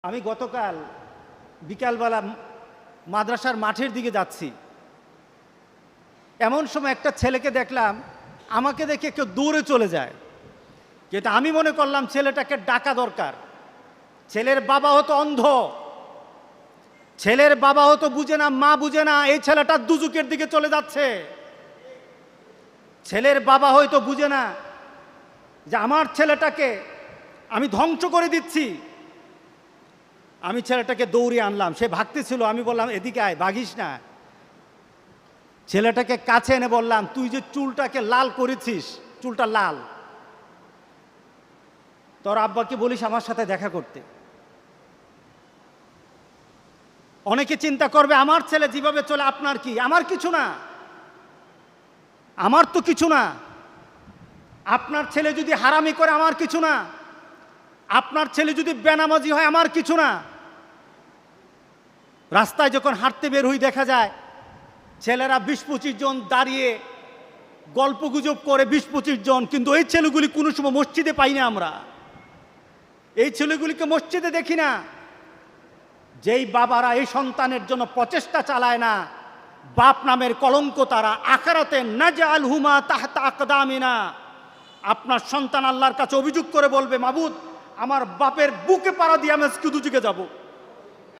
আমি গতকাল বিকালবেলা মাদ্রাসার মাঠের দিকে যাচ্ছি, এমন সময় একটা ছেলেকে দেখলাম আমাকে দেখে কেউ দৌড়ে চলে যায়। যেটা আমি মনে করলাম ছেলেটাকে ডাকা দরকার। ছেলের বাবা হতো অন্ধ, ছেলের বাবা হতো বুঝে না, মা বুঝে না এই ছেলেটা দুজুকের দিকে চলে যাচ্ছে। ছেলের বাবা হয়তো বুঝে না যে আমার ছেলেটাকে আমি ধ্বংস করে দিচ্ছি। আমি ছেলেটাকে দৌড়ে আনলাম, সে ভাগতেছিল, আমি বললাম এদিকে আয়, ভাগিস না। ছেলেটাকে কাছে এনে বললাম, তুই যে চুলটাকে লাল করেছিস, চুলটা লাল, তোর আব্বাকে বলিস আমার সাথে দেখা করতে। অনেকে চিন্তা করবে আমার ছেলে যেভাবে চলে আপনার কি? আমার কিছু না, আমার তো কিছু না। আপনার ছেলে যদি হারামি করে আমার কিছু না, আপনার ছেলে যদি বেনামাজি হয় আমার কিছু না। রাস্তায় যখন হাঁটতে বের হই দেখা যায় ছেলেরা 20-25 জন দাঁড়িয়ে গল্পগুজব করে, 20-25 জন, কিন্তু এই ছেলেগুলি কোনো সময় মসজিদে পাই না। আমরা এই ছেলেগুলিকে মসজিদে দেখি না। যেই বাবারা এই সন্তানের জন্য প্রচেষ্টা চালায় না, বাপ নামের কলঙ্ক তারা আখিরাতে নাজআলহুমা তাহতা আকদামিনা। আপনার সন্তান আল্লাহর কাছে অভিযোগ করে বলবে, মাবুদ আমার বাপের বুকে পাড়া দিয়ে আমি আজকে দুদিকে যাব।